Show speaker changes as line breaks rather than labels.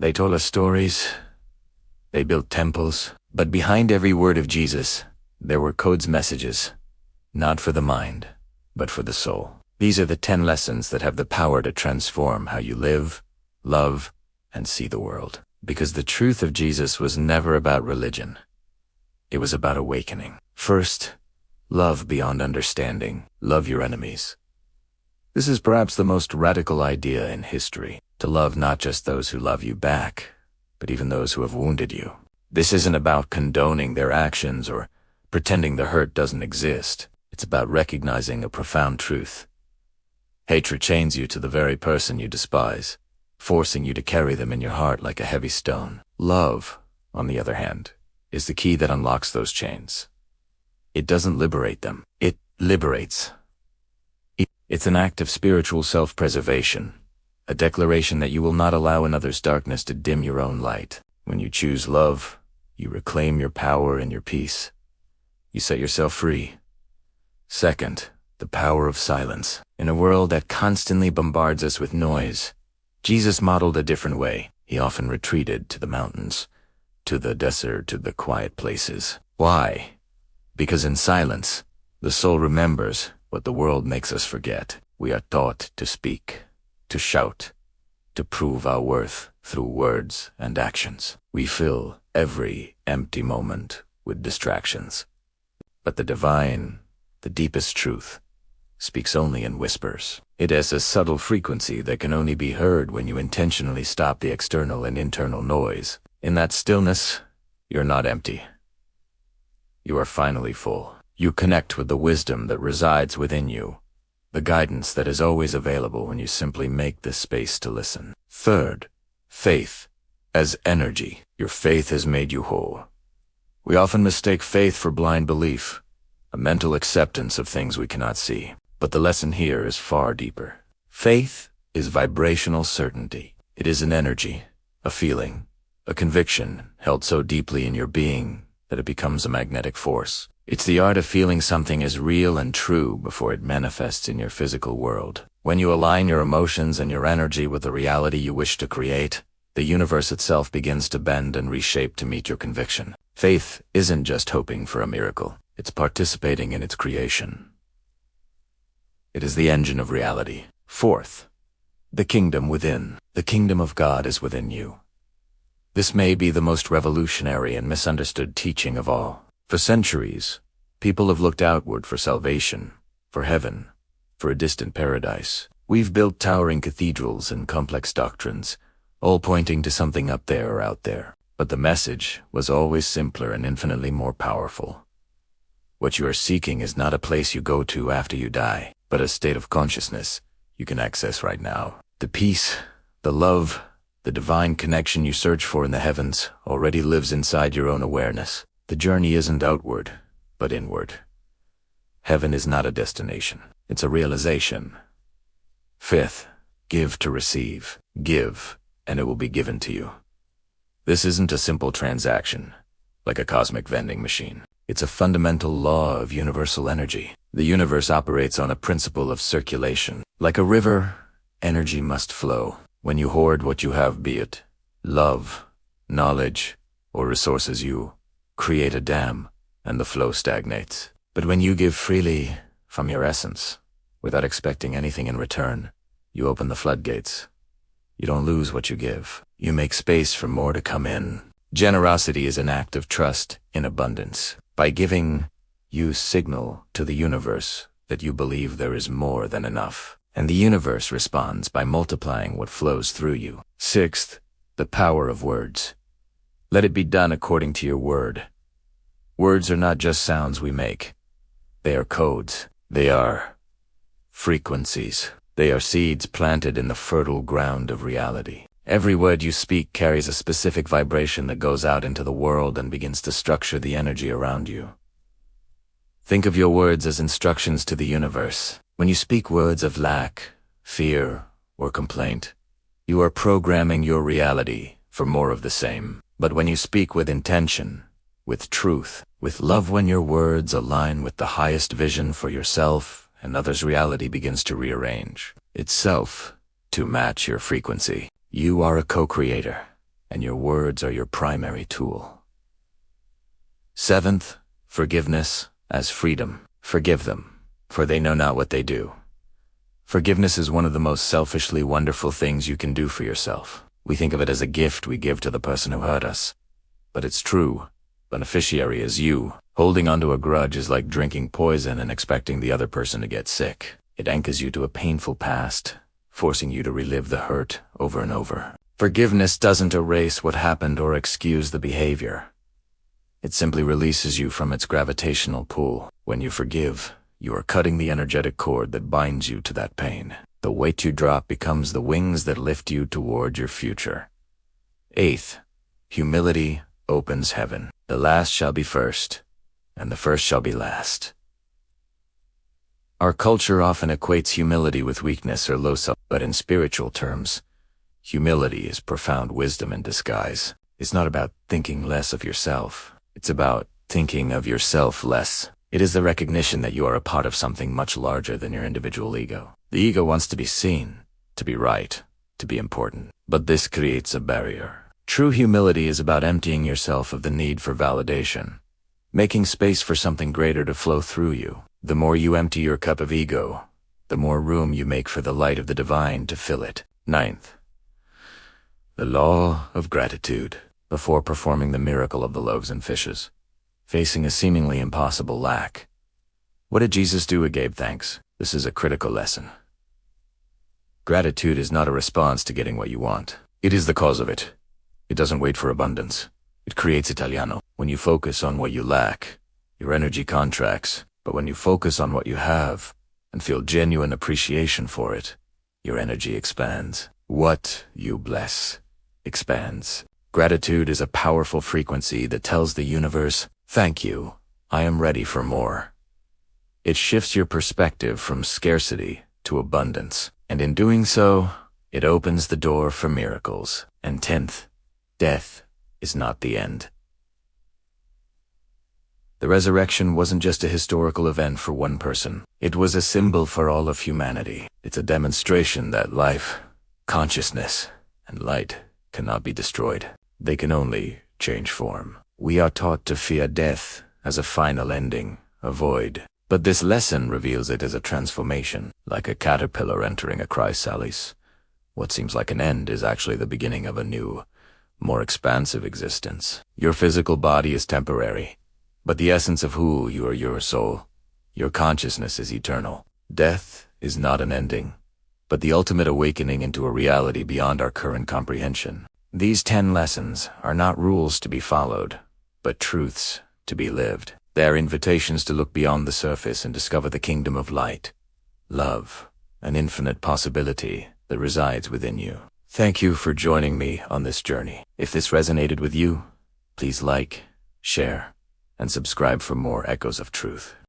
They told us stories. They built temples. But behind every word of Jesus, there were codes messages, not for the mind, but for the soul. These are the 10 lessons that have the power to transform how you live, love, and see the world. Because the truth of Jesus was never about religion. It was about awakening. First, love beyond understanding. Love your enemies. This is perhaps the most radical idea in history. To love not just those who love you back, but even those who have wounded you. This isn't about condoning their actions or pretending the hurt doesn't exist. It's about recognizing a profound truth. Hatred chains you to the very person you despise, forcing you to carry them in your heart like a heavy stone. Love, on the other hand, is the key that unlocks those chains. It doesn't liberate them. It liberates. It's an act of spiritual self-preservation, a declaration that you will not allow another's darkness to dim your own light. When you choose love, you reclaim your power and your peace. You set yourself free. Second, the power of silence. In a world that constantly bombards us with noise, Jesus modeled a different way. He often retreated to the mountains, to the desert, to the quiet places. Why? Because in silence, the soul remembers what the world makes us forget. We are taught to speak, to shout, to prove our worth through words and actions. We fill every empty moment with distractions. But the divine, the deepest truth, speaks only in whispers. It has a subtle frequency that can only be heard when you intentionally stop the external and internal noise. In that stillness, you're not empty. You are finally full. You connect with the wisdom that resides within you, the guidance that is always available when you simply make this space to listen. Third, faith as energy. Your faith has made you whole. We often mistake faith for blind belief, a mental acceptance of things we cannot see. But the lesson here is far deeper. Faith is vibrational certainty. It is an energy, a feeling, a conviction held so deeply in your being that it becomes a magnetic force. It's the art of feeling something as real and true before it manifests in your physical world. When you align your emotions and your energy with the reality you wish to create, the universe itself begins to bend and reshape to meet your conviction. Faith isn't just hoping for a miracle. It's participating in its creation. It is the engine of reality. Fourth, the kingdom within. The kingdom of God is within you. This may be the most revolutionary and misunderstood teaching of all. For centuries, people have looked outward for salvation, for heaven, for a distant paradise. We've built towering cathedrals and complex doctrines, all pointing to something up there or out there. But the message was always simpler and infinitely more powerful. What you are seeking is not a place you go to after you die, but a state of consciousness you can access right now. The peace, the love, the divine connection you search for in the heavens already lives inside your own awareness. The journey isn't outward, but inward. Heaven is not a destination. It's a realization. Fifth, give to receive. Give, and it will be given to you. This isn't a simple transaction, like a cosmic vending machine. It's a fundamental law of universal energy. The universe operates on a principle of circulation. Like a river, energy must flow. When you hoard what you have, be it love, knowledge, or resources, you create a dam, and the flow stagnates. But when you give freely from your essence, without expecting anything in return, you open the floodgates. You don't lose what you give. You make space for more to come in. Generosity is an act of trust in abundance. By giving, you signal to the universe that you believe there is more than enough. And the universe responds by multiplying what flows through you. Sixth, the power of words. Let it be done according to your word. Words are not just sounds we make. They are codes. They are frequencies. They are seeds planted in the fertile ground of reality. Every word you speak carries a specific vibration that goes out into the world and begins to structure the energy around you. Think of your words as instructions to the universe. When you speak words of lack, fear, or complaint, you are programming your reality for more of the same. But when you speak with intention, with truth, with love, when your words align with the highest vision for yourself and others, reality begins to rearrange itself to match your frequency. You are a co-creator. and your words are your primary tool. 7th, forgiveness as freedom. Forgive them, for they know not what they do. Forgiveness is one of the most selfishly wonderful things you can do for yourself. We think of it as a gift we give to the person who hurt us. But it's true. Beneficiary is you. Holding onto a grudge is like drinking poison and expecting the other person to get sick. It anchors you to a painful past, forcing you to relive the hurt over and over. Forgiveness doesn't erase what happened or excuse the behavior. It simply releases you from its gravitational pull. When you forgive, you are cutting the energetic cord that binds you to that pain. The weight you drop becomes the wings that lift you toward your future. 8th, humility opens heaven. The last shall be first, and the first shall be last. Our culture often equates humility with weakness or low self, but in spiritual terms, humility is profound wisdom in disguise. It's not about thinking less of yourself. It's about thinking of yourself less. It is the recognition that you are a part of something much larger than your individual ego. The ego wants to be seen, to be right, to be important. But this creates a barrier. True humility is about emptying yourself of the need for validation, making space for something greater to flow through you. The more you empty your cup of ego, the more room you make for the light of the divine to fill it. 9th, the law of gratitude. Before performing the miracle of the loaves and fishes, facing a seemingly impossible lack, what did Jesus do? He gave thanks. This is a critical lesson. Gratitude is not a response to getting what you want. It is the cause of it. It doesn't wait for abundance. It creates Italiano. When you focus on what you lack, your energy contracts. But when you focus on what you have and feel genuine appreciation for it, your energy expands. What you bless expands. Gratitude is a powerful frequency that tells the universe, "Thank you, I am ready for more." It shifts your perspective from scarcity to abundance, and in doing so, it opens the door for miracles. And 10th, death is not the end. The resurrection wasn't just a historical event for one person. It was a symbol for all of humanity. It's a demonstration that life, consciousness, and light cannot be destroyed. They can only change form. We are taught to fear death as a final ending, a void. But this lesson reveals it as a transformation, like a caterpillar entering a chrysalis. What seems like an end is actually the beginning of a new, more expansive existence. Your physical body is temporary, but the essence of who you are, your soul, your consciousness is eternal. Death is not an ending, but the ultimate awakening into a reality beyond our current comprehension. These 10 lessons are not rules to be followed, but truths to be lived. They are invitations to look beyond the surface and discover the kingdom of light, love, and infinite possibility that resides within you. Thank you for joining me on this journey. If this resonated with you, please like, share, and subscribe for more echoes of truth.